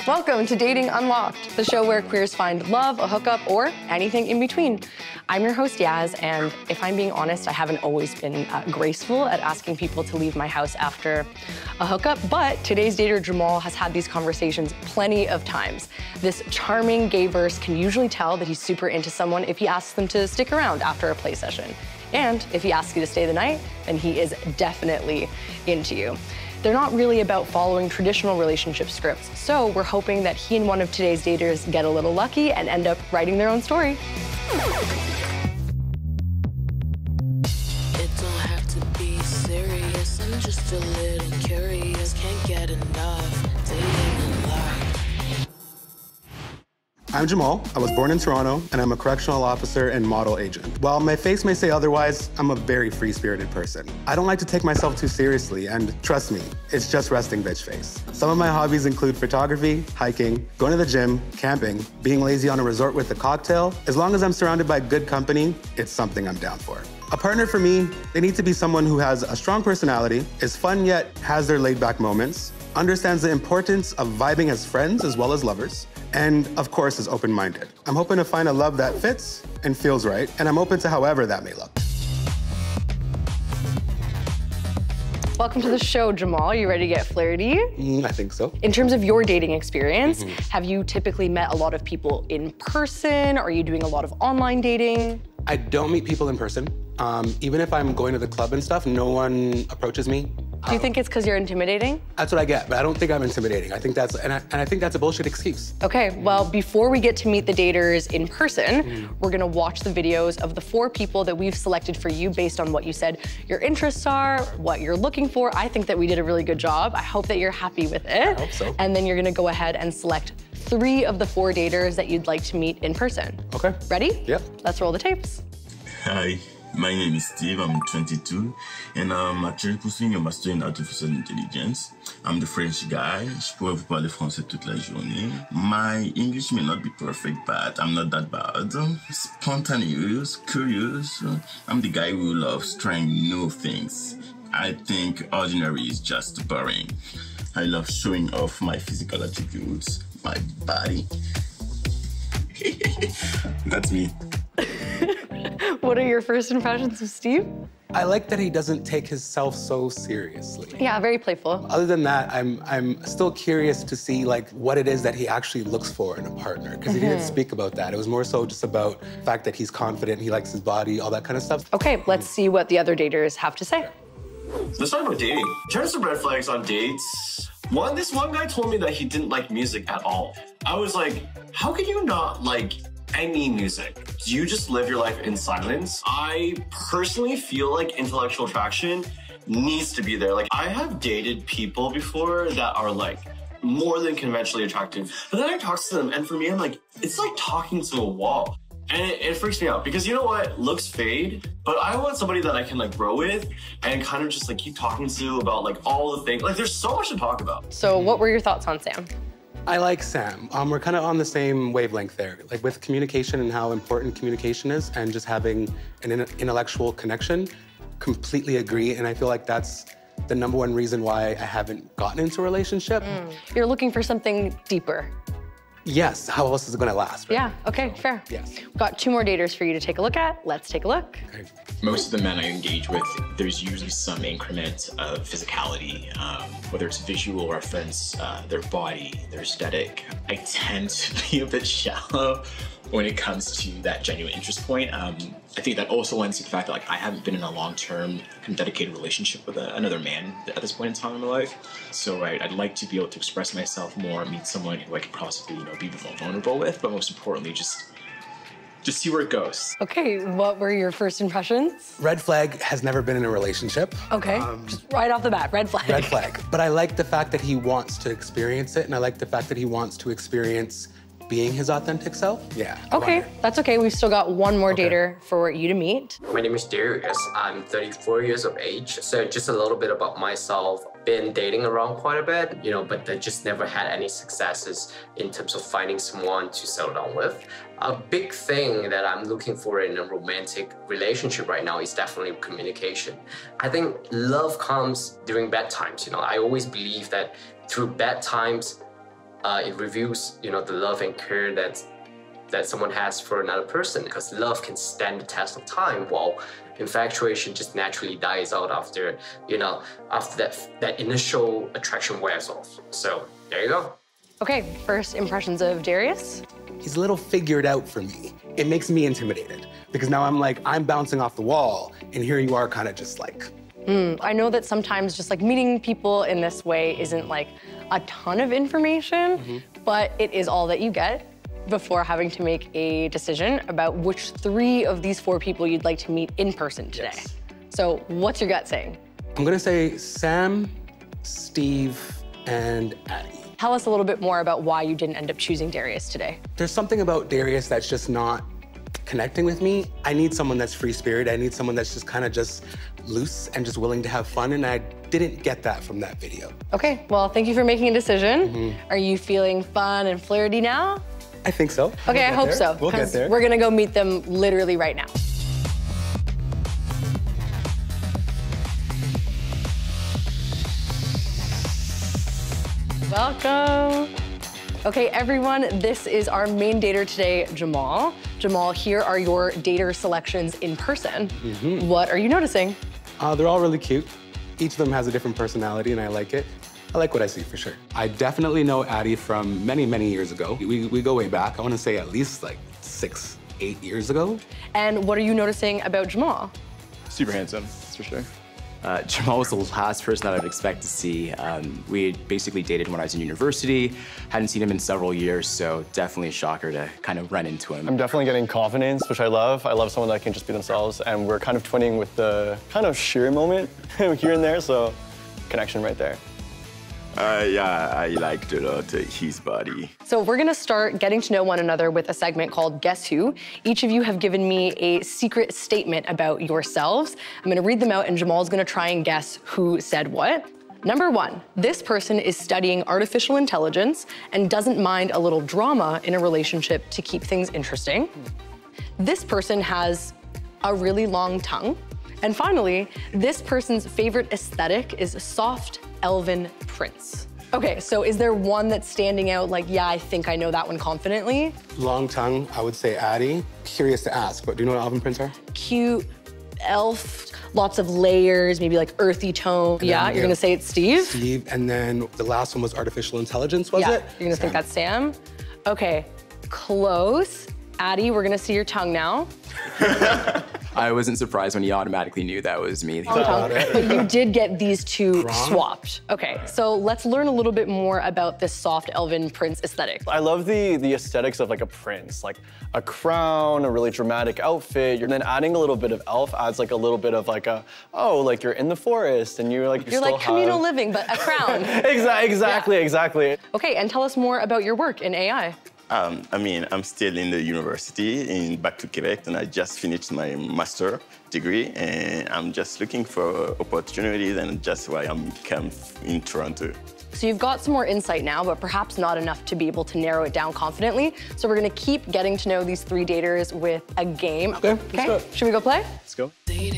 Welcome to Dating Unlocked, the show where queers find love, a hookup, or anything in between. I'm your host, Yaz, and if I'm being honest, I haven't always been graceful at asking people to leave my house after a hookup, but today's dater, Jamal, has had these conversations plenty of times. This charming gay verse can usually tell that he's super into someone if he asks them to stick around after a play session. And if he asks you to stay the night, then he is definitely into you. They're not really about following traditional relationship scripts, so we're hoping that he and one of today's daters get a little lucky and end up writing their own story. It don't have to be serious, I'm just a little curious, can't get enough, dating unlocked. I'm Jamal. I was born in Toronto, and I'm a correctional officer and model agent. While my face may say otherwise, I'm a very free-spirited person. I don't like to take myself too seriously, and trust me, it's just resting bitch face. Some of my hobbies include photography, hiking, going to the gym, camping, being lazy on a resort with a cocktail. As long as I'm surrounded by good company, it's something I'm down for. A partner for me, they need to be someone who has a strong personality, is fun yet has their laid-back moments, understands the importance of vibing as friends as well as lovers, and of course is open-minded. I'm hoping to find a love that fits and feels right, and I'm open to however that may look. Welcome to the show, Jamal. You ready to get flirty? I think so. In terms of your dating experience, have you typically met a lot of people in person? Are you doing a lot of online dating? I don't meet people in person. Even if I'm going to the club and stuff, no one approaches me. Do you think it's because you're intimidating? That's what I get, but I don't think I'm intimidating. I think that's, and I think that's a bullshit excuse. Okay, well, before we get to meet the daters in person, we're gonna watch the videos of the 4 people that we've selected for you based on what you said your interests are, what you're looking for. I think that we did a really good job. I hope that you're happy with it. I hope so. And then you're gonna go ahead and select 3 of the 4 daters that you'd like to meet in person. Okay. Ready? Yep. Let's roll the tapes. Hi, my name is Steve, I'm 22, and I'm actually pursuing a master in artificial intelligence. I'm the French guy, je pourrais vous parler français toute la journée. My English may not be perfect, but I'm not that bad. Spontaneous, curious, I'm the guy who loves trying new things. I think ordinary is just boring. I love showing off my physical attributes, my body. That's me. What are your first impressions of Steve? I like that he doesn't take himself so seriously. Yeah, very playful. Other than that, I'm still curious to see like what it is that he actually looks for in a partner, because he didn't speak about that. It was more so just about the fact that he's confident, he likes his body, all that kind of stuff. Okay, let's see what the other daters have to say. Let's talk about dating. In terms of red flags on dates, this one guy told me that he didn't like music at all. I was like, how could you not like any music? Do you just live your life in silence? I personally feel like intellectual attraction needs to be there. Like, I have dated people before that are like more than conventionally attractive, but then I talk to them and for me, I'm like, it's like talking to a wall. And it freaks me out because you know what? Looks fade, but I want somebody that I can like grow with and kind of just like keep talking to about like all the things. Like there's so much to talk about. So what were your thoughts on Sam? I like Sam. We're kind of on the same wavelength there. Like with communication and how important communication is and just having an intellectual connection, completely agree. And I feel like that's the #1 reason why I haven't gotten into a relationship. You're looking for something deeper. Yes, how else is it gonna last, right? Yeah, okay, fair. Yes. We've got 2 more daters for you to take a look at. Let's take a look. Okay. Most of the men I engage with, there's usually some increment of physicality, whether it's visual reference, their body, their aesthetic. I tend to be a bit shallow when it comes to that genuine interest point. I think that also lends to the fact that like I haven't been in a long-term kind of dedicated relationship with another man at this point in time in my life. So I'd like to be able to express myself more, meet someone who I could possibly, be more vulnerable with, but most importantly, just see where it goes. Okay, what were your first impressions? Red flag has never been in a relationship. Okay, just right off the bat, red flag. Red flag. But I like the fact that he wants to experience it, and I like the fact that he wants to experience being his authentic self. Yeah. Okay, that's okay. We've still got 1 more dater for you to meet. My name is Darius. I'm 34 years of age. So just a little bit about myself. Been dating around quite a bit, but I just never had any successes in terms of finding someone to settle down with. A big thing that I'm looking for in a romantic relationship right now is definitely communication. I think love comes during bad times. I always believe that through bad times, it reveals, the love and care that someone has for another person, because love can stand the test of time, while infatuation just naturally dies out after, after that initial attraction wears off. So there you go. Okay, first impressions of Darius. He's a little figured out for me. It makes me intimidated because now I'm bouncing off the wall, and here you are kind of just like. I know that sometimes just like meeting people in this way isn't like a ton of information, but it is all that you get before having to make a decision about which 3 of these 4 people you'd like to meet in person today. Yes. So what's your gut saying? I'm gonna say Sam, Steve, and Addie. Tell us a little bit more about why you didn't end up choosing Darius today. There's something about Darius that's just not connecting with me. I need someone that's free-spirited. I need someone that's just kind of just loose and just willing to have fun, and I didn't get that from that video. Okay, well, thank you for making a decision. Are you feeling fun and flirty now? I think so. Okay, I hope so. We'll get 'Cause there. we're gonna go meet them literally right now. Welcome. Okay, everyone, this is our main dater today, Jamal. Jamal, here are your dater selections in person. What are you noticing? They're all really cute. Each of them has a different personality, and I like it. I like what I see, for sure. I definitely know Addie from many, many years ago. We go way back. I want to say at least like 6, 8 years ago. And what are you noticing about Jamal? Super handsome, that's for sure. Jamal was the last person that I'd expect to see. We had basically dated when I was in university, hadn't seen him in several years, so definitely a shocker to kind of run into him. I'm definitely getting confidence, which I love. I love someone that can just be themselves, and we're kind of twinning with the kind of sheer moment here and there, so connection right there. Yeah, I liked a lot his body. So we're gonna start getting to know one another with a segment called Guess Who. Each of you have given me a secret statement about yourselves. I'm gonna read them out, and Jamal's gonna try and guess who said what. Number 1, this person is studying artificial intelligence and doesn't mind a little drama in a relationship to keep things interesting. This person has a really long tongue. And finally, this person's favorite aesthetic is soft, elven prints. Okay, so is there one that's standing out like, yeah, I think I know that one confidently? Long tongue, I would say Addie. Curious to ask, but do you know what elven prints are? Cute, elf, lots of layers, maybe like earthy tone. Yeah, you're gonna say it's Steve? Steve, and then the last one was artificial intelligence, was Yeah, it? you're gonna think that's Sam? Okay, close. Addie, we're gonna see your tongue now. I wasn't surprised when he automatically knew that was me. Long tongue, but you did get these 2 swapped. Okay, so let's learn a little bit more about this soft elven prince aesthetic. I love the aesthetics of like a prince, like a crown, a really dramatic outfit, and then adding a little bit of elf adds like a little bit of like like you're in the forest and you're like, You're like communal living, but a crown. Exactly. Okay, and tell us more about your work in AI. I'm still in the university back to Quebec, and I just finished my master degree, and I'm just looking for opportunities, and just why I'm come in Toronto. So you've got some more insight now, but perhaps not enough to be able to narrow it down confidently. So we're gonna keep getting to know these 3 daters with a game. Okay, let's go. Should we go play? Let's go. Dating